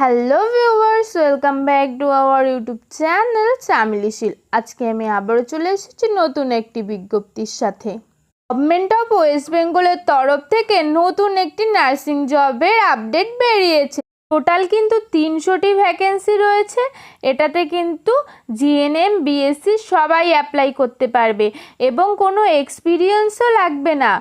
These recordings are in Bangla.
Hello viewers, welcome back to our YouTube channel চামিলিশীল। আজকে আমি আবারও চলে এসেছি নতুন একটি বিজ্ঞপ্তির সাথে। গভর্নমেন্ট অফ ওয়েস্ট বেঙ্গলের তরফ থেকে নতুন একটি নার্সিং জবের আপডেট বেরিয়েছে। টোটাল কিন্তু 300টি ভ্যাকেন্সি রয়েছে। এটাতে কিন্তু জিএনএম বিএসসি সবাই অ্যাপ্লাই করতে পারবে এবং কোনো এক্সপিরিয়েন্সও লাগবে না।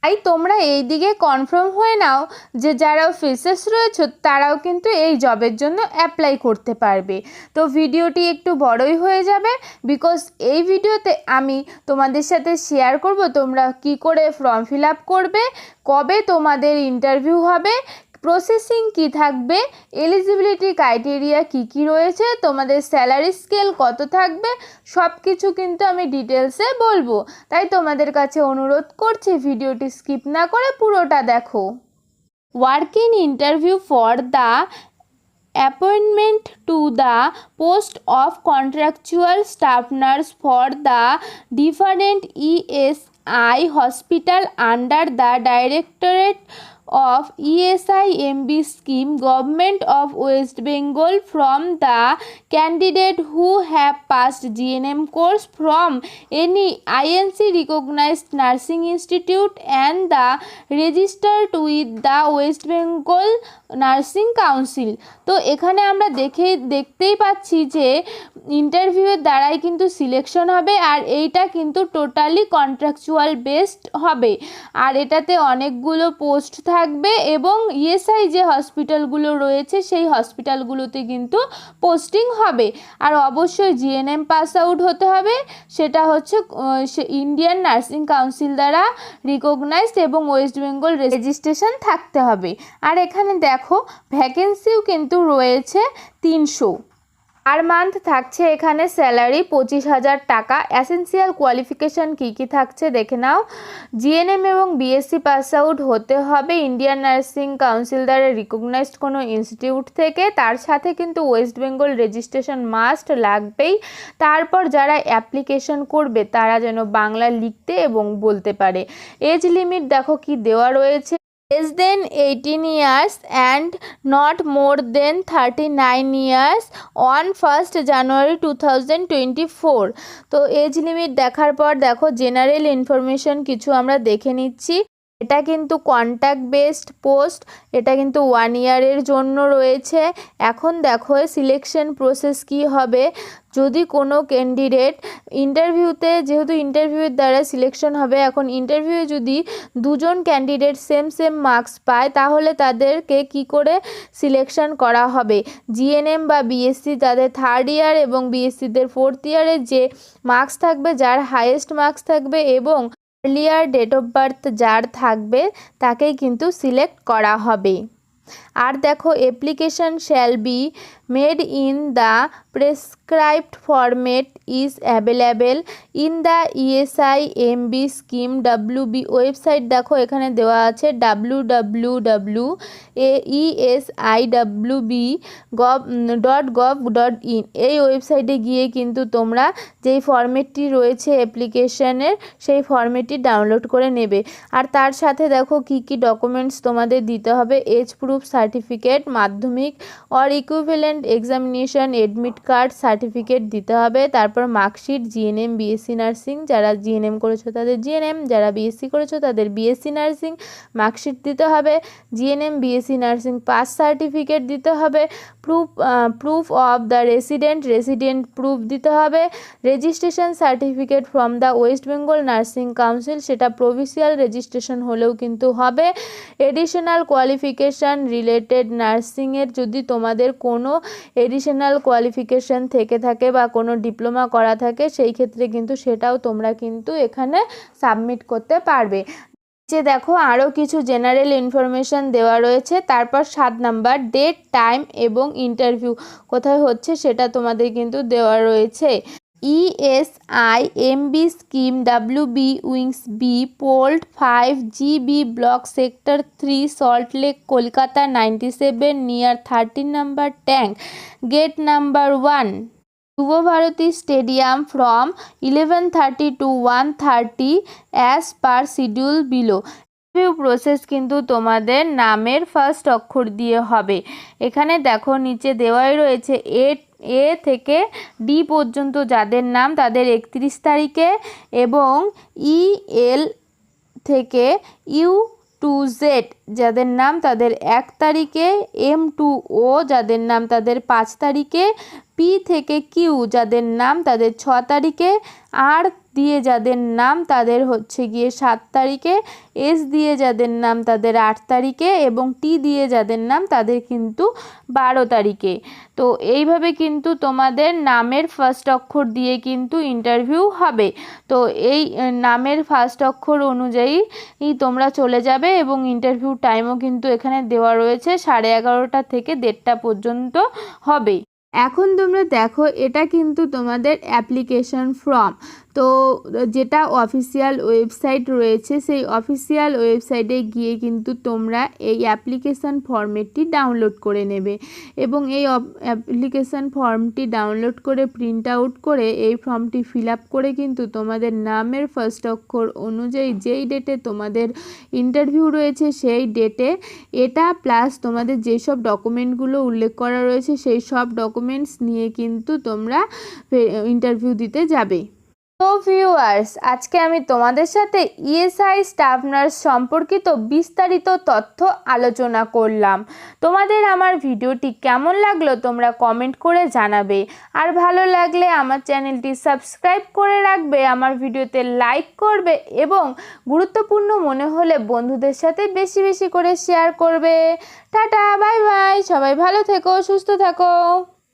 তাই তোমরা এই দিকে কনফার্ম হয়ে নাও যে যারা ফ্রেশার্স রয়েছে তারাও কিন্তু এই জবের জন্য অ্যাপ্লাই করতে পারবে। তো ভিডিওটি একটু বড়ই হয়ে যাবে, বিকজ এই ভিডিওতে আমি তোমাদের সাথে শেয়ার করব তোমরা কি করে ফর্ম ফিল আপ করবে, কবে তোমাদের ইন্টারভিউ হবে, প্রসেসিং কি থাকবে, এলিজিবিলিটি ক্রাইটেরিয়া কি রয়েছে, তোমাদের স্যালারি স্কেল কত থাকবে, সব কিছু কিন্তু আমি ডিটেলসে বলবো। তাই তোমাদের কাছে অনুরোধ করছি ভিডিওটি স্কিপ না করে পুরোটা দেখো। Work in interview for the appointment to the post of contractual staff nurse for the different ESI hospital under the Directorate of ESIMB scheme, Government of West Bengal, from the candidate who have passed GNM course from any INC recognized nursing institute and the registered with the West Bengal nursing council. তো এখানে আমরা দেখতেই পাচ্ছি যে ইন্টারভিউয়ের দ্বারাই কিন্তু সিলেকশন হবে, আর এইটা কিন্তু টোটালি কন্ট্রাকচুয়াল বেসড হবে। আর এটাতে অনেকগুলো পোস্ট থাকবে এবং ইএসআই যে হসপিটালগুলো রয়েছে সেই হসপিটালগুলোতে কিন্তু পোস্টিং হবে। আর অবশ্যই জিএনএম পাস আউট হতে হবে, সেটা হচ্ছে ইন্ডিয়ান নার্সিং কাউন্সিল দ্বারা রিকগনাইজড এবং ওয়েস্ট বেঙ্গল রেজিস্ট্রেশন থাকতে হবে। আর এখানে দেখো ভ্যাকেন্সিও কিন্তু রয়েছে 300। আর মান্থ থাকছে এখানে স্যালারি 25,000 টাকা। এসেন্সিয়াল কোয়ালিফিকেশান কী থাকছে দেখে নাও। জিএনএম এবং বিএসসি পাস আউট হতে হবে ইন্ডিয়ান নার্সিং কাউন্সিল দ্বারা রিকগনাইজড কোনো ইনস্টিটিউট থেকে। তার সাথে কিন্তু ওয়েস্ট বেঙ্গল রেজিস্ট্রেশন মাস্ট লাগবেই। তারপর যারা অ্যাপ্লিকেশন করবে তারা যেন বাংলা লিখতে এবং বলতে পারে। এজ লিমিট দেখো কি দেওয়া রয়েছে, less than 18 years and not more than 39 years on 1st January 2024। তো এজ লিমিট দেখার পর দেখো জেনারেল ইনফরমেশন কিছু আমরা দেখে নিচ্ছি। এটা কিন্তু কন্ট্যাক্ট বেসড পোস্ট, এটা কিন্তু 1 ইয়ারের জন্য রয়েছে। এখন দেখো সিলেকশন প্রসেস কি হবে। যদি কোনো ক্যান্ডিডেট ইন্টারভিউতে, যেহেতু ইন্টারভিউয়ের দ্বারা সিলেকশন হবে, এখন ইন্টারভিউয়ে যদি দুজন ক্যান্ডিডেট সেম মার্কস পায় তাহলে তাদেরকে কি করে সিলেকশন করা হবে। জিএনএম বা বিএসসি তাদের 3rd ইয়ার এবং বিএসসিদের 4th ইয়ারে যে মার্কস থাকবে, যার হাইয়েস্ট মার্কস থাকবে এবং আর্লিয়ার ডেট অফ বার্থ যার থাকবে তাকেই কিন্তু সিলেক্ট করা হবে। আর দেখো application shall be made in the prescribed format is available in the ESIMB scheme WB website. দেখো এখানে দেওয়া আছে www.esiwb.gov.in। এই ওয়েবসাইটে গিয়ে কিন্তু তোমরা যেই ফরম্যাটটি রয়েছে অ্যাপ্লিকেশনের সেই ফরম্যাটটি ডাউনলোড করে নেবে। আর তার সাথে দেখো কি ডকুমেন্টস তোমাদের দিতে হবে। এজ প্রুফ সার্টিফিকেট, মাধ্যমিক or equivalent examination admit card certificate দিতে হবে। তারপর মার্কশিট, জিএনএম বিএসসি নার্সিং, যারা জিএনএম করেছো তাদের জিএনএম, যারা বিএসসি করেছো তাদের বিএসসি নার্সিং মার্কশিট দিতে হবে। GNM BSc nursing pass certificate দিতে হবে। Proof of the resident proof দিতে হবে। Registration certificate from the West Bengal nursing council, সেটা প্রভিন্সিয়াল রেজিস্ট্রেশন হলেও কিন্তু হবে। এডিশনাল কোয়ালিফিকেশান রিলেটেড নার্সিংয়ের যদি তোমাদের কোনো এডিশনাল কোয়ালিফিকেশান থেকে থাকে বা কোনো ডিপ্লোমা করা থাকে সেই ক্ষেত্রে কিন্তু সেটাও তোমরা কিন্তু এখানে সাবমিট করতে পারবে। যে দেখো আরও কিছু জেনারেল ইনফরমেশান দেওয়া রয়েছে। তারপর 7 নাম্বার ডেট, টাইম এবং ইন্টারভিউ কোথায় হচ্ছে সেটা তোমাদের কিন্তু দেওয়া রয়েছে। ESIMB scheme WB wings B পোল্ড 5 GB block sector 3 salt lake Kolkata 97 near 13 number tank gate number 1 Yuva Bharati stadium from 11:30 to 1:30 as per schedule below। Interview process কিন্তু তোমাদের নামের ফার্স্ট অক্ষর দিয়ে হবে। এখানে দেখো নিচে দেওয়াই রয়েছে এ থেকে ডি পর্যন্ত যাদের নাম তাদের 31 তারিখে, এবং এল থেকে ইউ টু জেড যাদের নাম তাদের 1 তারিখে, এম টু ও যাদের নাম তাদের 5 তারিখে, পি থেকে কিউ যাদের নাম তাদের 6 তারিখে, আর দিয়ে যাদের নাম তাদের হচ্ছে গিয়ে 7 তারিখে, এস দিয়ে যাদের নাম তাদের 8 তারিখে, এবং টি দিয়ে যাদের নাম তাদের কিন্তু 12 তারিখে। তো এইভাবে কিন্তু তোমাদের নামের ফার্স্ট অক্ষর দিয়ে কিন্তু ইন্টারভিউ হবে। তো এই নামের ফার্স্ট অক্ষর অনুযায়ী তোমরা চলে যাবে, এবং ইন্টারভিউ টাইমও কিন্তু এখানে দেওয়া রয়েছে 11:30 থেকে 1:30 পর্যন্ত হবে। এখন তোমরা দেখো এটা কিন্তু তোমাদের অ্যাপ্লিকেশন ফর্ম। তো যেটা অফিসিয়াল ওয়েবসাইট রয়েছে সেই অফিসিয়াল ওয়েবসাইটে গিয়ে কিন্তু তোমরা এই অ্যাপ্লিকেশন ফর্মেটটি ডাউনলোড করে নেবে, এবং এই অ্যাপ্লিকেশন ফর্মটি ডাউনলোড করে প্রিন্ট আউট করে এই ফর্মটি ফিল আপ করে কিন্তু তোমাদের নামের ফার্স্ট অক্ষর অনুযায়ী যেই ডেটে তোমাদের ইন্টারভিউ রয়েছে সেই ডেটে এটা প্লাস তোমাদের যেসব ডকুমেন্টগুলো উল্লেখ করা রয়েছে সেই সব ডকুমেন্টস নিয়ে কিন্তু তোমরা ইন্টারভিউ দিতে যাবে। তো ভিউয়ার্স, আজকে আমি তোমাদের সাথে ইএসআই স্টাফ নার্স সম্পর্কিত বিস্তারিত তথ্য আলোচনা করলাম। তোমাদের আমার ভিডিওটি কেমন লাগলো তোমরা কমেন্ট করে জানাবে, আর ভালো লাগলে আমার চ্যানেলটি সাবস্ক্রাইব করে রাখবে, আমার ভিডিওতে লাইক করবে, এবং গুরুত্বপূর্ণ মনে হলে বন্ধুদের সাথে বেশি বেশি করে শেয়ার করবে। টাটা, বাই বাই, সবাই ভালো থেকো, সুস্থ থাকো।